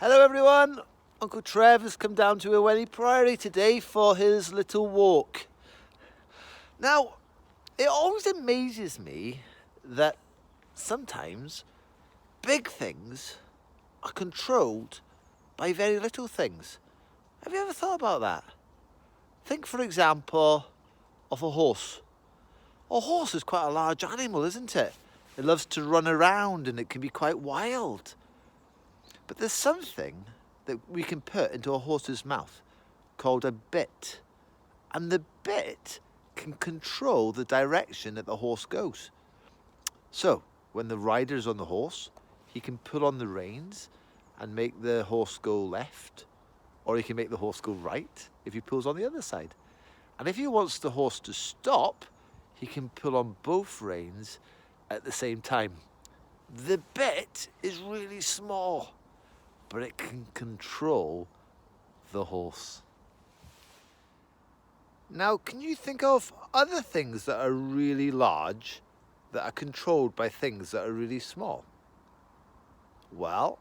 Hello everyone, Uncle Trev has come down to Iwenny Priory today for his little walk. Now, it always amazes me that sometimes big things are controlled by very little things. Have you ever thought about that? Think, for example, of a horse. A horse is quite a large animal, isn't it? It loves to run around and it can be quite wild. But there's something that we can put into a horse's mouth called a bit. And the bit can control the direction that the horse goes. So, when the rider is on the horse, he can pull on the reins and make the horse go left, or he can make the horse go right if he pulls on the other side. And if he wants the horse to stop, he can pull on both reins at the same time. The bit is really small, but it can control the horse. Now, can you think of other things that are really large that are controlled by things that are really small? Well,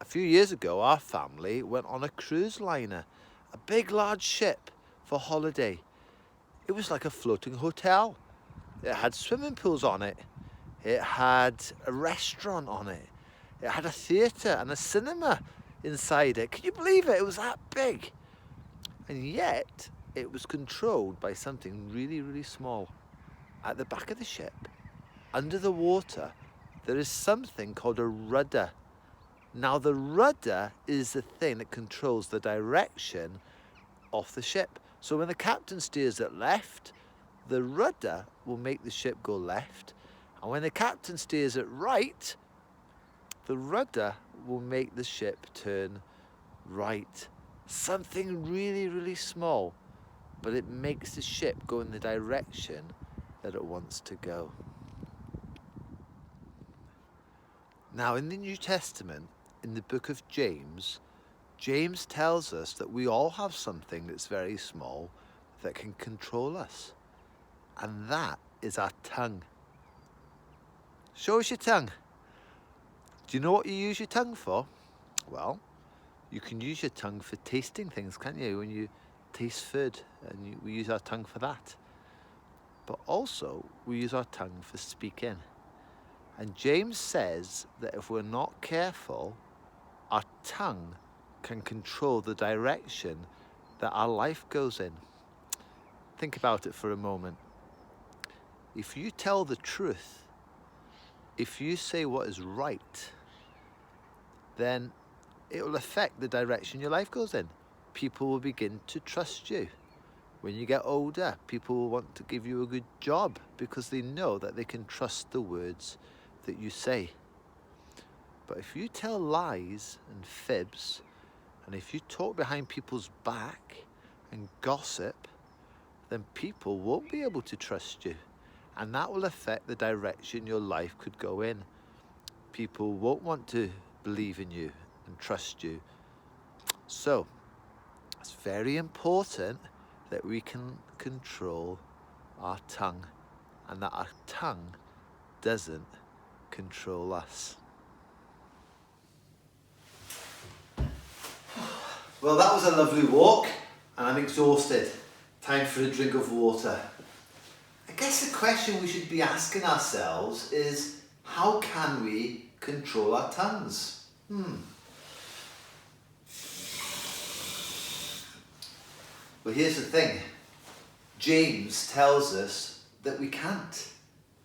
a few years ago, our family went on a cruise liner, a big, large ship for holiday. It was like a floating hotel. It had swimming pools on it. It had a restaurant on it. It had a theatre and a cinema inside it. Can you believe it? It was that big. And yet, it was controlled by something really, really small. At the back of the ship, under the water, there is something called a rudder. Now, the rudder is the thing that controls the direction of the ship. So when the captain steers it left, the rudder will make the ship go left. And when the captain steers it right, the rudder will make the ship turn right. Something really, really small, but it makes the ship go in the direction that it wants to go. Now, in the New Testament, in the book of James, James tells us that we all have something that's very small that can control us, and that is our tongue. Show us your tongue. Do you know what you use your tongue for? Well, you can use your tongue for tasting things, can't you? When you taste food, and we use our tongue for that. But also, we use our tongue for speaking. And James says that if we're not careful, our tongue can control the direction that our life goes in. Think about it for a moment. If you tell the truth, if you say what is right, then it will affect the direction your life goes in. People will begin to trust you. When you get older, people will want to give you a good job because they know that they can trust the words that you say. But if you tell lies and fibs, and if you talk behind people's back and gossip, then people won't be able to trust you. And that will affect the direction your life could go in. People won't want to believe in you and trust you. So, it's very important that we can control our tongue and that our tongue doesn't control us. Well, that was a lovely walk and I'm exhausted. Time for a drink of water. I guess the question we should be asking ourselves is, how can we control our tongues? Well, here's the thing. James tells us that we can't.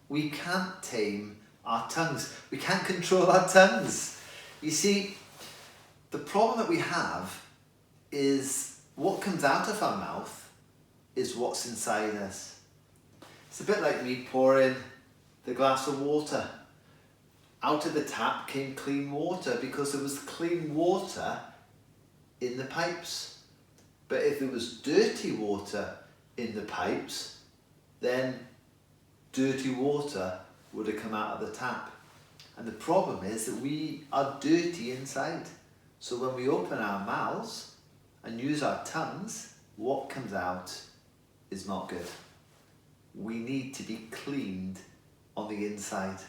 We can't tame our tongues. We can't control our tongues. You see, the problem that we have is what comes out of our mouth is what's inside us. It's a bit like me pouring the glass of water. Out of the tap came clean water because there was clean water in the pipes. But if there was dirty water in the pipes, then dirty water would have come out of the tap. And the problem is that we are dirty inside. So when we open our mouths and use our tongues, what comes out is not good. We need to be cleaned on the inside.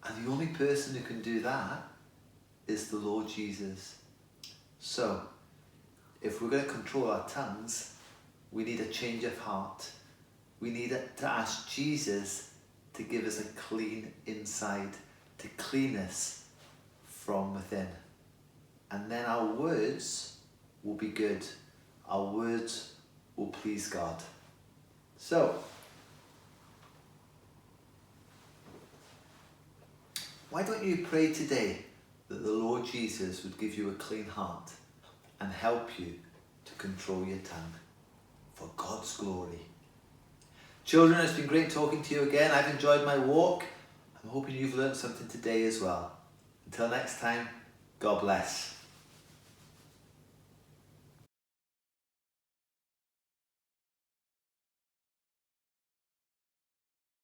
And the only person who can do that is the Lord Jesus. So, if we're going to control our tongues, we need a change of heart. We need to ask Jesus to give us a clean inside, to clean us from within. And then our words will be good. Our words will please God. So, why don't you pray today that the Lord Jesus would give you a clean heart and help you to control your tongue for God's glory. Children, it's been great talking to you again. I've enjoyed my walk. I'm hoping you've learned something today as well. Until next time, God bless.